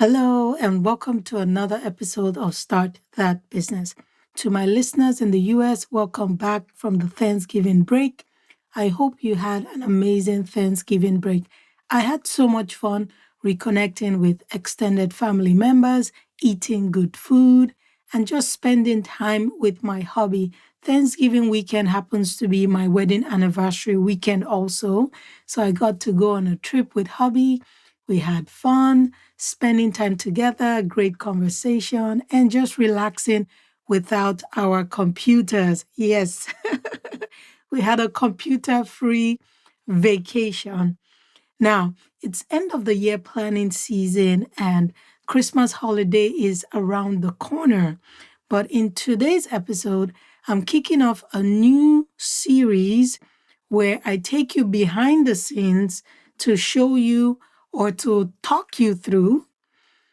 Hello, and welcome to another episode of Start That Business. To my listeners in the US, welcome back from the Thanksgiving break. I hope you had an amazing Thanksgiving break. I had so much fun reconnecting with extended family members, eating good food, and just spending time with my hubby. Thanksgiving weekend happens to be my wedding anniversary weekend also. So I got to go on a trip with hubby. We had fun spending time together, great conversation, and just relaxing without our computers. Yes, we had a computer free vacation. Now, it's end of the year planning season and Christmas holiday is around the corner. But in today's episode, I'm kicking off a new series where I take you behind the scenes to show you or to talk you through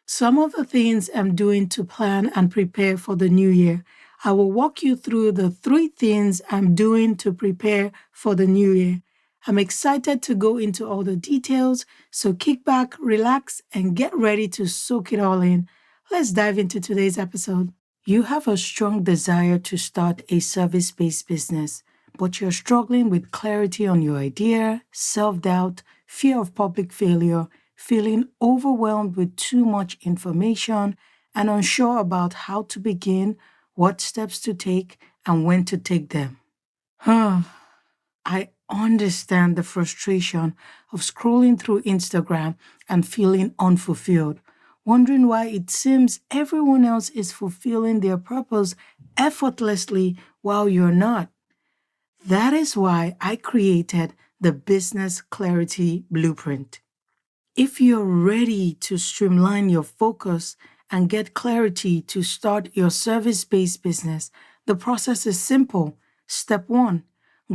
some of the things I'm doing to plan and prepare for the new year. I will walk you through the 3 things I'm doing to prepare for the new year. I'm excited to go into all the details, so kick back, relax, and get ready to soak it all in. Let's dive into today's episode. You have a strong desire to start a service-based business, but you're struggling with clarity on your idea, self-doubt, fear of public failure, feeling overwhelmed with too much information, and unsure about how to begin, what steps to take, and when to take them. I understand the frustration of scrolling through Instagram and feeling unfulfilled, wondering why it seems everyone else is fulfilling their purpose effortlessly while you're not. That is why I created the Business Clarity Blueprint. If you're ready to streamline your focus and get clarity to start your service-based business, the process is simple. Step 1,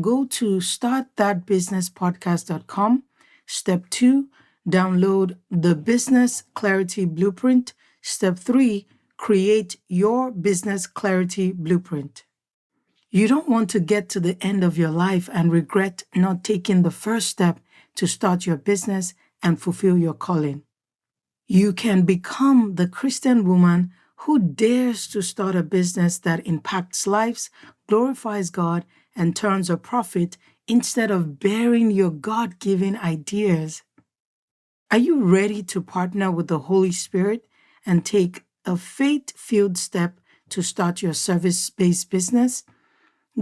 go to startthatbusinesspodcast.com. Step 2, download the Business Clarity Blueprint. Step 3, create your Business Clarity Blueprint. You don't want to get to the end of your life and regret not taking the first step to start your business and fulfill your calling. You can become the Christian woman who dares to start a business that impacts lives, glorifies God, and turns a profit instead of burying your God-given ideas. Are you ready to partner with the Holy Spirit and take a faith-filled step to start your service-based business?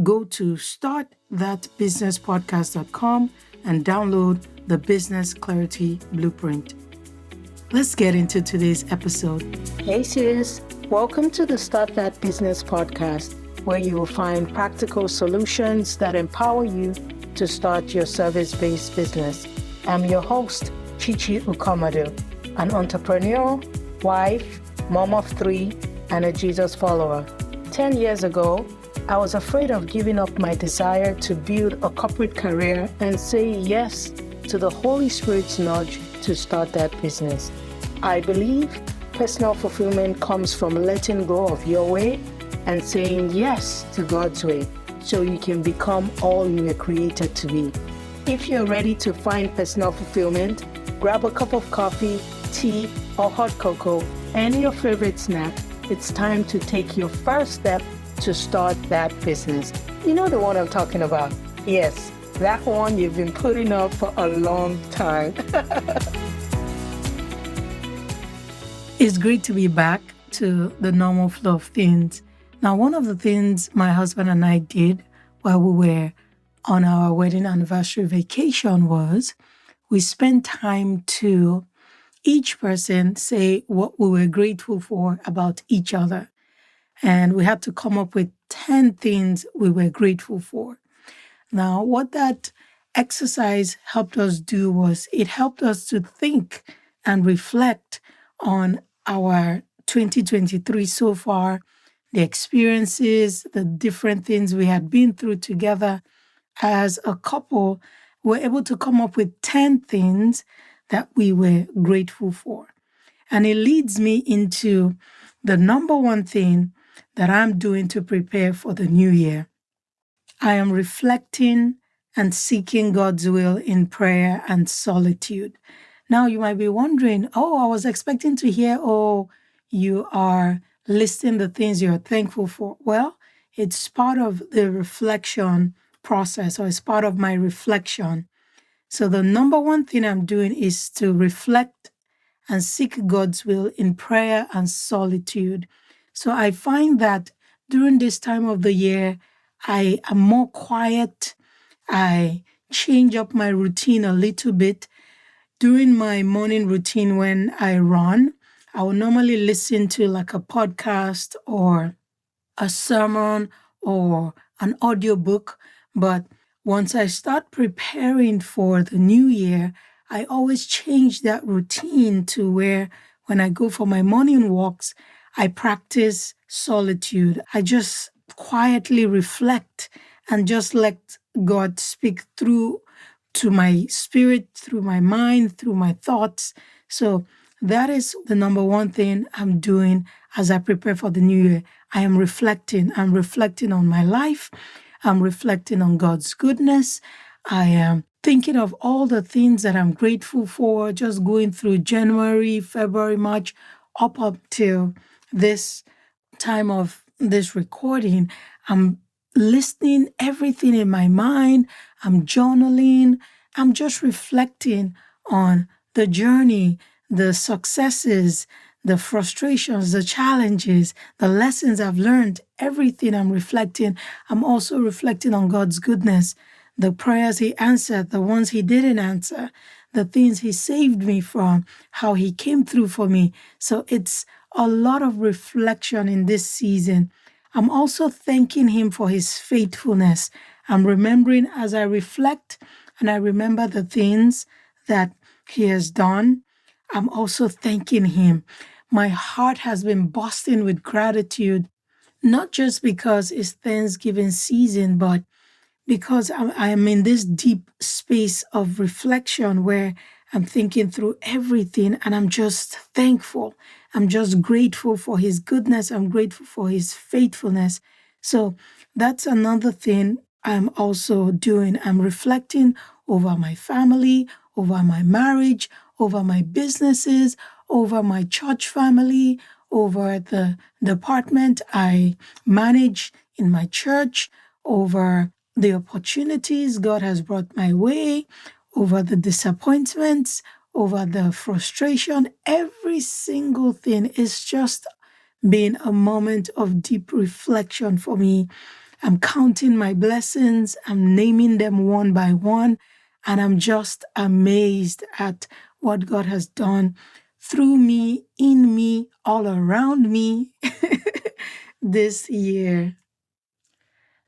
Go to startthatbusinesspodcast.com and download the Business Clarity Blueprint. Let's get into today's episode. Hey sis, welcome to the Start That Business podcast, where you will find practical solutions that empower you to start your service-based business. I'm your host, Chichi Ukomadu, an entrepreneur, wife, mom of 3, and a Jesus follower. 10 years ago, I was afraid of giving up my desire to build a corporate career and say yes to the Holy Spirit's nudge to start that business. I believe personal fulfillment comes from letting go of your way and saying yes to God's way so you can become all you were created to be. If you're ready to find personal fulfillment, grab a cup of coffee, tea, or hot cocoa, and your favorite snack. It's time to take your first step to start that business. You know the one I'm talking about? Yes, that one you've been putting up for a long time. It's great to be back to the normal flow of things. Now, one of the things my husband and I did while we were on our wedding anniversary vacation was we spent time to each person say what we were grateful for about each other. And we had to come up with 10 things we were grateful for. Now, what that exercise helped us do was it helped us to think and reflect on our 2023 so far, the experiences, the different things we had been through together as a couple. We were able to come up with 10 things that we were grateful for. And it leads me into the number one thing that I'm doing to prepare for the new year. I am reflecting and seeking God's will in prayer and solitude. Now you might be wondering, oh, I was expecting to hear, oh, you are listing the things you're thankful for. Well, it's part of the reflection process, or it's part of my reflection. So the number one thing I'm doing is to reflect and seek God's will in prayer and solitude. So I find that during this time of the year, I am more quiet. I change up my routine a little bit. During my morning routine when I run, I will normally listen to like a podcast or a sermon or an audiobook. But once I start preparing for the new year, I always change that routine to where when I go for my morning walks, I practice solitude. I just quietly reflect and just let God speak through to my spirit, through my mind, through my thoughts. So that is the number one thing I'm doing as I prepare for the new year. I am reflecting. I'm reflecting on my life. I'm reflecting on God's goodness. I am thinking of all the things that I'm grateful for, just going through January, February, March, up till this time of this recording. I'm listening everything in my mind. I'm journaling. I'm just reflecting on the journey, the successes, the frustrations, the challenges, the lessons I've learned, everything I'm reflecting. I'm also reflecting on God's goodness, the prayers He answered, the ones He didn't answer, the things He saved me from, how He came through for me. So it's a lot of reflection in this season. I'm also thanking Him for His faithfulness. I'm remembering as I reflect and I remember the things that He has done. I'm also thanking Him. My heart has been bursting with gratitude, not just because it's Thanksgiving season, but because I'm in this deep space of reflection where I'm thinking through everything and I'm just thankful. I'm just grateful for His goodness. I'm grateful for His faithfulness. So that's another thing I'm also doing. I'm reflecting over my family, over my marriage, over my businesses, over my church family, over the department I manage in my church, over the opportunities God has brought my way, over the disappointments, over the frustration. Every single thing is just been a moment of deep reflection for me. I'm counting my blessings, I'm naming them one by one, and I'm just amazed at what God has done through me, in me, all around me this year.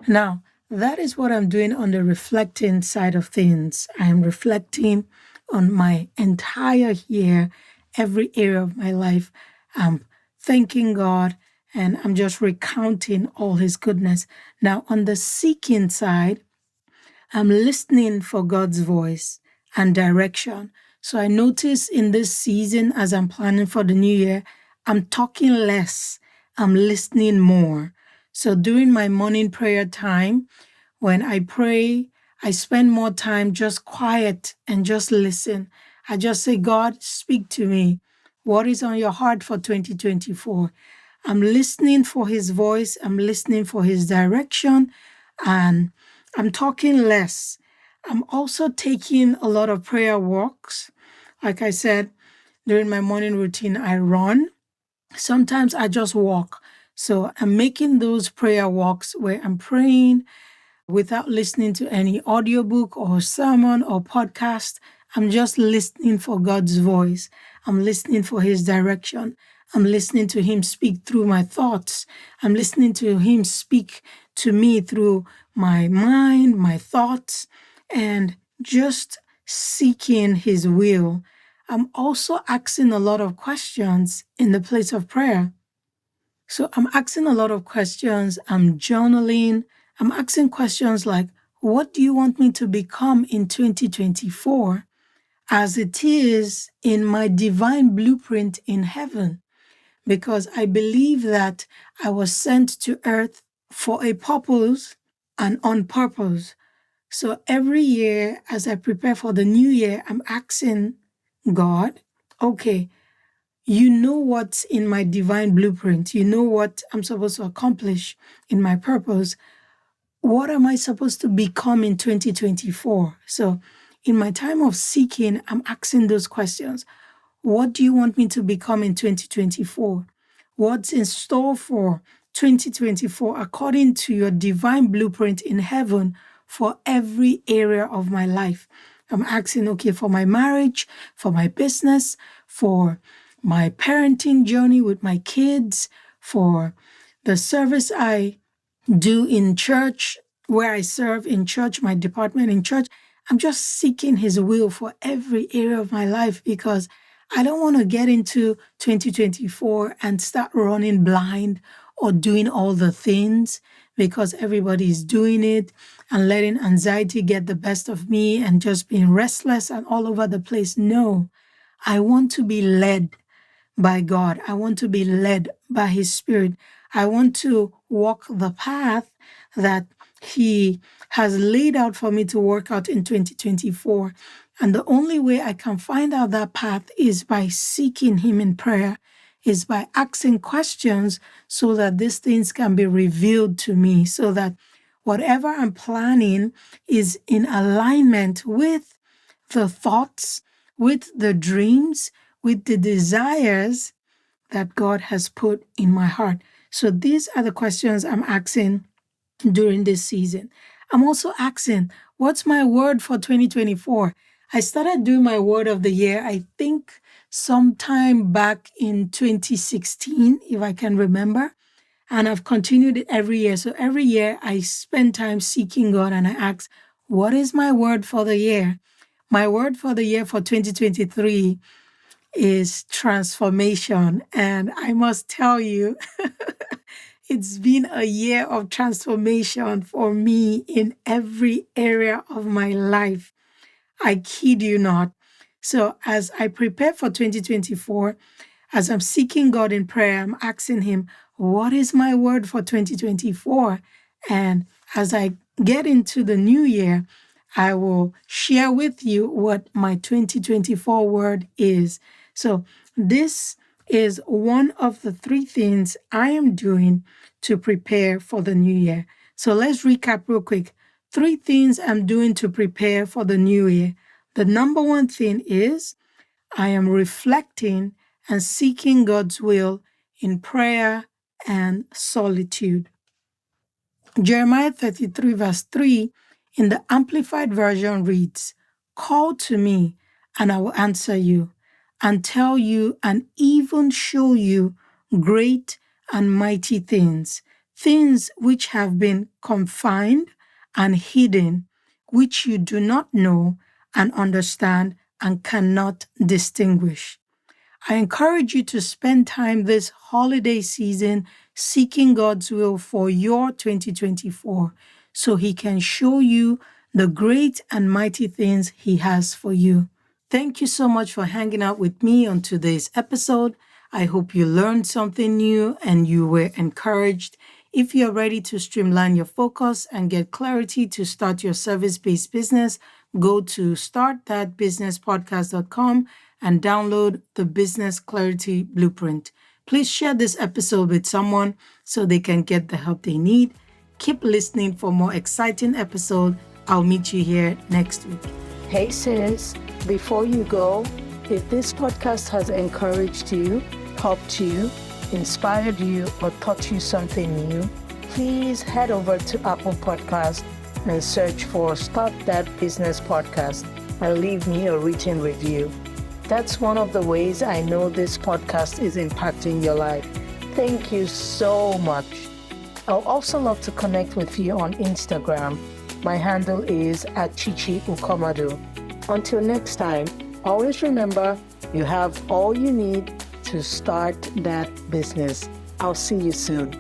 Now, that is what I'm doing on the reflecting side of things. I am reflecting on my entire year, every area of my life. I'm thanking God and I'm just recounting all His goodness. Now, on the seeking side, I'm listening for God's voice and direction. So I notice in this season, as I'm planning for the new year, I'm talking less, I'm listening more. So during my morning prayer time, when I pray, I spend more time just quiet and just listen. I just say, God, speak to me. What is on your heart for 2024? I'm listening for His voice. I'm listening for His direction. And I'm talking less. I'm also taking a lot of prayer walks. Like I said, during my morning routine, I run. Sometimes I just walk. So I'm making those prayer walks where I'm praying without listening to any audiobook or sermon or podcast. I'm just listening for God's voice. I'm listening for His direction. I'm listening to Him speak through my thoughts. I'm listening to Him speak to me through my mind, my thoughts, and just seeking His will. I'm also asking a lot of questions in the place of prayer. So I'm asking a lot of questions. I'm journaling. I'm asking questions like, what do you want me to become in 2024 as it is in my divine blueprint in heaven? Because I believe that I was sent to earth for a purpose and on purpose. So every year, as I prepare for the new year, I'm asking God, okay, you know what's in my divine blueprint. You know what I'm supposed to accomplish in my purpose. What am I supposed to become in 2024? So in my time of seeking, I'm asking those questions. What do you want me to become in 2024? What's in store for 2024 according to your divine blueprint in heaven for every area of my life? I'm asking, okay, for my marriage, for my business, for my parenting journey with my kids, for the service I do in church, where I serve in church, my department in church. I'm just seeking His will for every area of my life because I don't want to get into 2024 and start running blind or doing all the things because everybody is doing it and letting anxiety get the best of me and just being restless and all over the place. No, I want to be led by God. I want to be led by His Spirit. I want to walk the path that He has laid out for me to work out in 2024. And the only way I can find out that path is by seeking Him in prayer, is by asking questions so that these things can be revealed to me, so that whatever I'm planning is in alignment with the thoughts, with the dreams, with the desires that God has put in my heart. So these are the questions I'm asking during this season. I'm also asking, what's my word for 2024? I started doing my word of the year, I think sometime back in 2016, if I can remember. And I've continued it every year. So every year I spend time seeking God and I ask, what is my word for the year? My word for the year for 2023 is transformation. And I must tell you, it's been a year of transformation for me in every area of my life. I kid you not. So as I prepare for 2024, as I'm seeking God in prayer, I'm asking Him, what is my word for 2024? And as I get into the new year, I will share with you what my 2024 word is. So this is one of the three things I am doing to prepare for the new year. So let's recap real quick. Three things I'm doing to prepare for the new year. The number one thing is I am reflecting and seeking God's will in prayer and solitude. Jeremiah 33 verse 3 in the Amplified Version reads, "Call to me, and I will answer you, and tell you and even show you great and mighty things, things which have been confined and hidden, which you do not know and understand and cannot distinguish." I encourage you to spend time this holiday season seeking God's will for your 2024 so He can show you the great and mighty things He has for you. Thank you so much for hanging out with me on today's episode. I hope you learned something new and you were encouraged. If you're ready to streamline your focus and get clarity to start your service-based business, go to startthatbusinesspodcast.com and download the Business Clarity Blueprint. Please share this episode with someone so they can get the help they need. Keep listening for more exciting episodes. I'll meet you here next week. Hey sis, before you go, if this podcast has encouraged you, helped you, inspired you, or taught you something new, please head over to Apple Podcasts and search for Start That Business Podcast and leave me a written review. That's one of the ways I know this podcast is impacting your life. Thank you so much. I'll also love to connect with you on Instagram. My handle is @ChichiUkomadu. Until next time, always remember you have all you need to start that business. I'll see you soon.